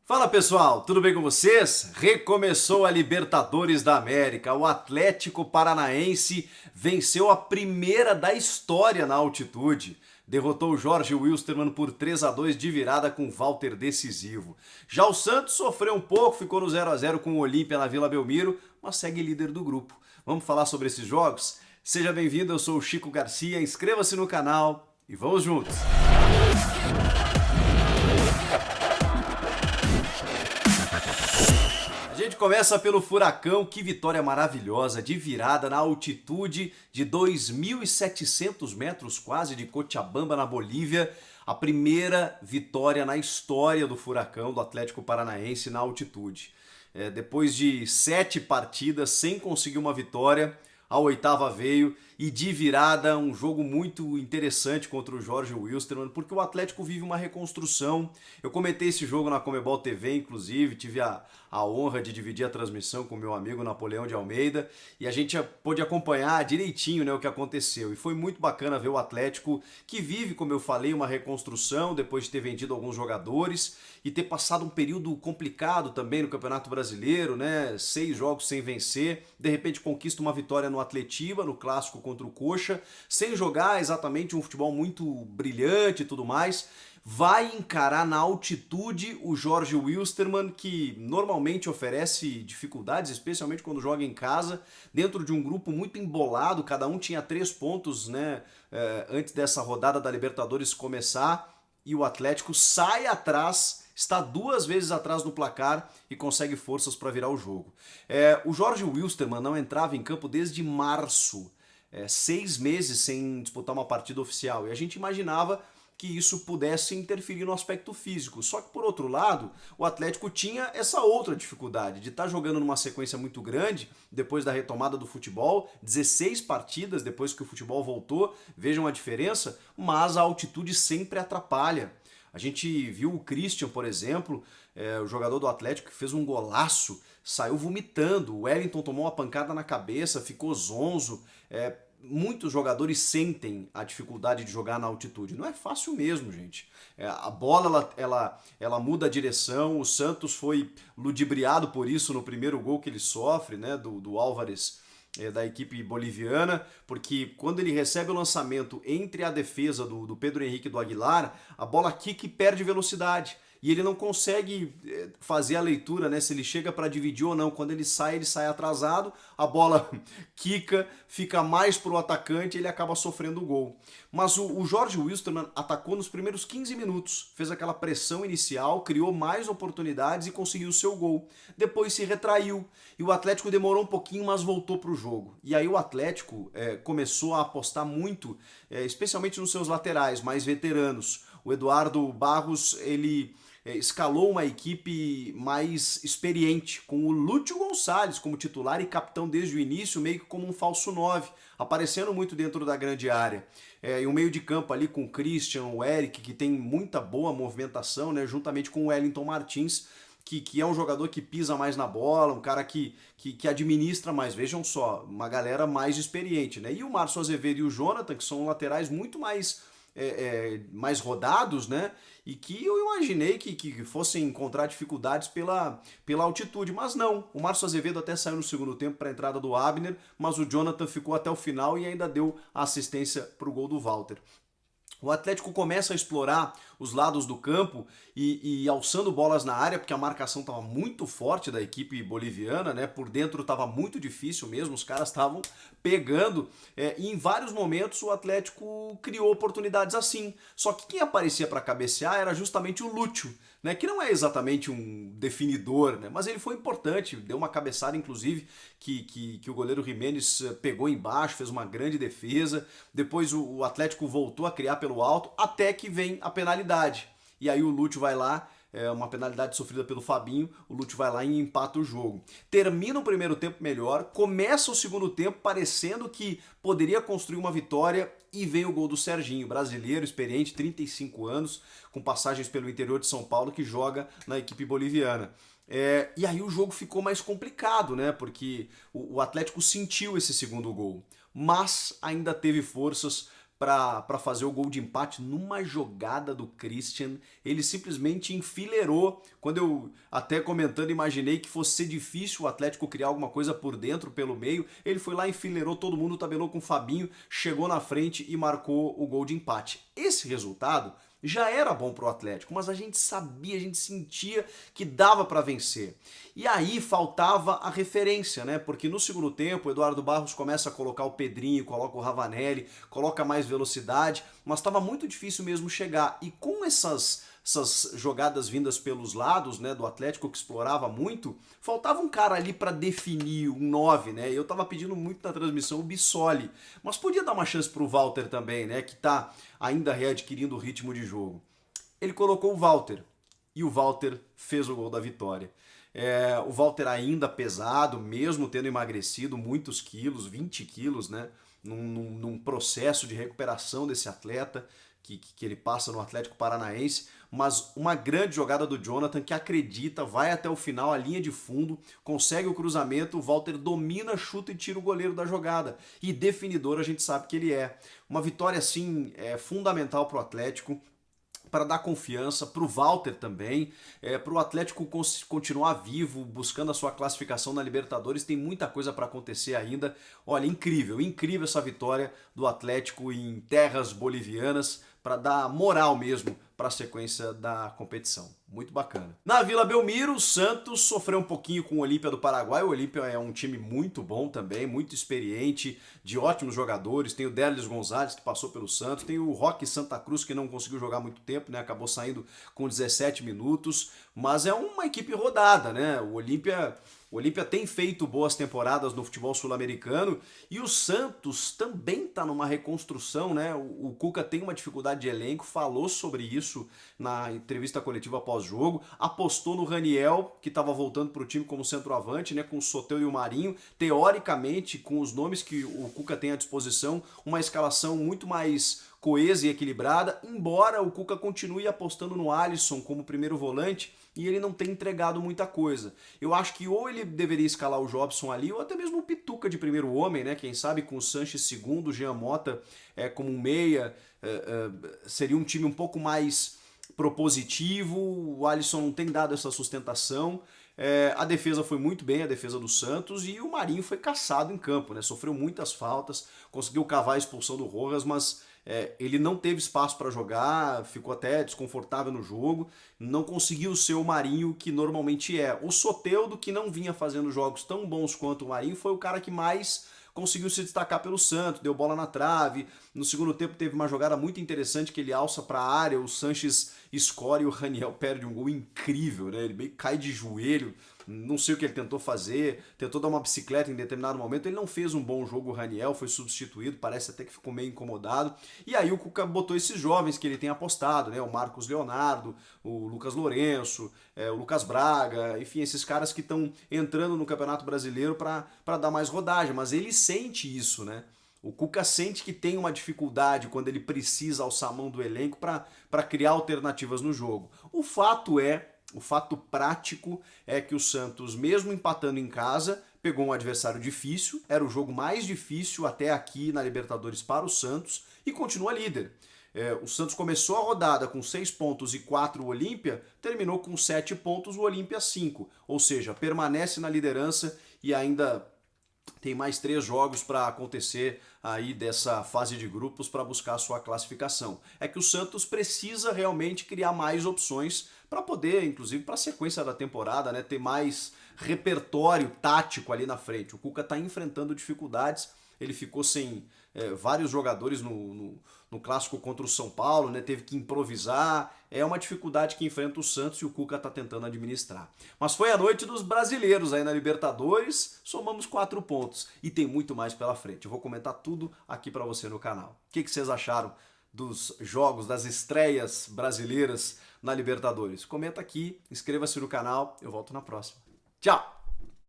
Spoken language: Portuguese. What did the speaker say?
Fala pessoal, tudo bem com vocês? Recomeçou a Libertadores da América. O Atlético Paranaense venceu a primeira da história na altitude. Derrotou o Jorge Wilstermann por 3-2 de virada com Walter decisivo. Já o Santos sofreu um pouco, ficou no 0-0 com o Olímpia na Vila Belmiro, mas segue líder do grupo. Vamos falar sobre esses jogos? Seja bem-vindo, eu sou o Chico Garcia, inscreva-se no canal e vamos juntos! A gente começa pelo Furacão, que vitória maravilhosa de virada na altitude de 2.700 metros quase de Cochabamba, na Bolívia. A primeira vitória na história do Furacão, do Atlético Paranaense na altitude. Depois de 7 partidas sem conseguir uma vitória, a oitava veio e de virada um jogo muito interessante contra o Jorge Wilstermann, porque o Atlético vive uma reconstrução. Eu comentei esse jogo na Comebol TV, inclusive, tive a honra de dividir a transmissão com meu amigo Napoleão de Almeida e a gente pôde acompanhar direitinho, né, o que aconteceu. E foi muito bacana ver o Atlético, que vive, como eu falei, uma reconstrução depois de ter vendido alguns jogadores e ter passado um período complicado também no Campeonato Brasileiro, né? 6 jogos sem vencer, de repente conquista uma vitória no Atletiba, no clássico contra o Coxa, sem jogar exatamente um futebol muito brilhante e tudo mais. Vai encarar na altitude o Jorge Wilstermann, que normalmente oferece dificuldades, especialmente quando joga em casa, dentro de um grupo muito embolado, cada um tinha 3 pontos, né, antes dessa rodada da Libertadores começar, e o Atlético sai atrás, está 2 vezes atrás no placar e consegue forças para virar o jogo. O Jorge Wilstermann não entrava em campo desde março, 6 meses sem disputar uma partida oficial, e a gente imaginava que isso pudesse interferir no aspecto físico. Só que, por outro lado, o Atlético tinha essa outra dificuldade de estar jogando numa sequência muito grande depois da retomada do futebol, 16 partidas depois que o futebol voltou, vejam a diferença, mas a altitude sempre atrapalha. A gente viu o Christian, por exemplo, o jogador do Atlético, que fez um golaço, saiu vomitando, o Wellington tomou uma pancada na cabeça, ficou zonzo. Muitos jogadores sentem a dificuldade de jogar na altitude. Não é fácil mesmo, gente. A bola ela muda a direção. O Santos foi ludibriado por isso no primeiro gol que ele sofre, né, do Álvares, da equipe boliviana, porque quando ele recebe o lançamento entre a defesa do Pedro Henrique e do Aguilar, a bola quica e perde velocidade. E ele não consegue fazer a leitura, né, se ele chega para dividir ou não. Quando ele sai atrasado, a bola quica, fica mais para o atacante e ele acaba sofrendo o gol. Mas o Jorge Wilstermann atacou nos primeiros 15 minutos, fez aquela pressão inicial, criou mais oportunidades e conseguiu o seu gol. Depois se retraiu e o Atlético demorou um pouquinho, mas voltou para o jogo. E aí o Atlético começou a apostar muito, especialmente nos seus laterais mais veteranos. O Eduardo Barros, ele escalou uma equipe mais experiente, com o Lúcio Gonçalves como titular e capitão desde o início, meio que como um falso 9, aparecendo muito dentro da grande área. E um meio de campo ali com o Christian, o Eric, que tem muita boa movimentação, né, juntamente com o Wellington Martins, que é um jogador que pisa mais na bola, um cara que administra mais. Vejam só, uma galera mais experiente, né? E o Márcio Azevedo e o Jonathan, que são laterais muito mais rodados, né? E que eu imaginei que fossem encontrar dificuldades pela altitude, mas não. O Márcio Azevedo até saiu no segundo tempo para a entrada do Abner, mas o Jonathan ficou até o final e ainda deu a assistência para o gol do Walter. O Atlético começa a explorar os lados do campo e alçando bolas na área, porque a marcação estava muito forte da equipe boliviana, né? Por dentro estava muito difícil mesmo, os caras estavam pegando. E em vários momentos o Atlético criou oportunidades assim. Só que quem aparecia para cabecear era justamente o Lúcio, né? Que não é exatamente um definidor, né? Mas ele foi importante, deu uma cabeçada, inclusive, que o goleiro Jiménez pegou embaixo, fez uma grande defesa. Depois o Atlético voltou a criar pelo alto, até que vem a penalidade. E aí o Lúcio vai lá, uma penalidade sofrida pelo Fabinho, o Lúcio vai lá e empata o jogo. Termina o primeiro tempo melhor, começa o segundo tempo parecendo que poderia construir uma vitória e vem o gol do Serginho, brasileiro, experiente, 35 anos, com passagens pelo interior de São Paulo, que joga na equipe boliviana. E aí o jogo ficou mais complicado, né? Porque o Atlético sentiu esse segundo gol, mas ainda teve forças para fazer o gol de empate numa jogada do Christian. Ele simplesmente enfileirou. Quando eu, até comentando, imaginei que fosse ser difícil o Atlético criar alguma coisa por dentro, pelo meio, ele foi lá, enfileirou todo mundo, tabelou com o Fabinho, chegou na frente e marcou o gol de empate. Esse resultado já era bom pro Atlético, mas a gente sabia, a gente sentia que dava para vencer. E aí faltava a referência, né? Porque no segundo tempo o Eduardo Barros começa a colocar o Pedrinho, coloca o Ravanelli, coloca mais velocidade, mas estava muito difícil mesmo chegar. E com essas jogadas vindas pelos lados, né, do Atlético, que explorava muito, faltava um cara ali para definir um 9, né? Eu tava pedindo muito na transmissão o Bissoli, mas podia dar uma chance pro Walter também, né, que tá ainda readquirindo o ritmo de jogo. Ele colocou o Walter e o Walter fez o gol da vitória. O Walter ainda pesado, mesmo tendo emagrecido muitos quilos, 20 quilos, né, num processo de recuperação desse atleta que ele passa no Atlético Paranaense, mas uma grande jogada do Jonathan que acredita, vai até o final, a linha de fundo, consegue o cruzamento, o Walter domina, chuta e tira o goleiro da jogada. E definidor a gente sabe que ele é. Uma vitória assim fundamental para o Atlético, para dar confiança, para o Walter também, para o Atlético continuar vivo, buscando a sua classificação na Libertadores. Tem muita coisa para acontecer ainda. Olha, incrível, incrível essa vitória do Atlético em terras bolivianas, para dar moral mesmo para a sequência da competição. Muito bacana. Na Vila Belmiro, o Santos sofreu um pouquinho com o Olímpia do Paraguai. O Olímpia é um time muito bom também, muito experiente, de ótimos jogadores. Tem o Derlis Gonzalez, que passou pelo Santos. Tem o Roque Santa Cruz, que não conseguiu jogar muito tempo, né? Acabou saindo com 17 minutos. Mas é uma equipe rodada, né? O Olímpia tem feito boas temporadas no futebol sul-americano e o Santos também está numa reconstrução, né? O Cuca tem uma dificuldade de elenco, falou sobre isso na entrevista coletiva pós-jogo, apostou no Raniel, que estava voltando para o time como centroavante, né? Com o Soteldo e o Marinho. Teoricamente, com os nomes que o Cuca tem à disposição, uma escalação muito mais coesa e equilibrada, embora o Cuca continue apostando no Alisson como primeiro volante e ele não tem entregado muita coisa. Eu acho que ou ele deveria escalar o Jobson ali, ou até mesmo o Pituca de primeiro homem, né? Quem sabe com o Sanches segundo, o Jean Mota como um meia, seria um time um pouco mais propositivo. O Alisson não tem dado essa sustentação. A defesa foi muito bem, a defesa do Santos, e o Marinho foi caçado em campo, né? Sofreu muitas faltas, conseguiu cavar a expulsão do Rojas, mas ele não teve espaço para jogar, ficou até desconfortável no jogo, não conseguiu ser o Marinho que normalmente é. O Soteldo, que não vinha fazendo jogos tão bons quanto o Marinho, foi o cara que mais conseguiu se destacar pelo Santos, deu bola na trave. No segundo tempo teve uma jogada muito interessante que ele alça para a área, o Sanches escore e o Raniel perde um gol incrível, né? Ele meio cai de joelho, não sei o que ele tentou fazer, tentou dar uma bicicleta em determinado momento, ele não fez um bom jogo, o Raniel foi substituído, parece até que ficou meio incomodado, e aí o Cuca botou esses jovens que ele tem apostado, né? O Marcos Leonardo, o Lucas Lourenço, o Lucas Braga, enfim, esses caras que estão entrando no Campeonato Brasileiro para dar mais rodagem, mas ele sente isso, né? O Cuca sente que tem uma dificuldade quando ele precisa alçar a mão do elenco para criar alternativas no jogo. O fato prático é que o Santos, mesmo empatando em casa, pegou um adversário difícil, era o jogo mais difícil até aqui na Libertadores para o Santos e continua líder. O Santos começou a rodada com 6 pontos e 4 o Olímpia, terminou com 7 pontos o Olímpia 5, ou seja, permanece na liderança e ainda tem mais 3 jogos para acontecer aí dessa fase de grupos para buscar a sua classificação. É que o Santos precisa realmente criar mais opções para poder, inclusive para a sequência da temporada, né, ter mais repertório tático ali na frente. O Cuca está enfrentando dificuldades, ele ficou sem vários jogadores no clássico contra o São Paulo, né? Teve que improvisar, é uma dificuldade que enfrenta o Santos e o Cuca está tentando administrar. Mas foi a noite dos brasileiros aí na Libertadores, somamos 4 pontos e tem muito mais pela frente. Eu vou comentar tudo aqui para você no canal. O que vocês acharam dos jogos, das estreias brasileiras na Libertadores? Comenta aqui, inscreva-se no canal, eu volto na próxima. Tchau!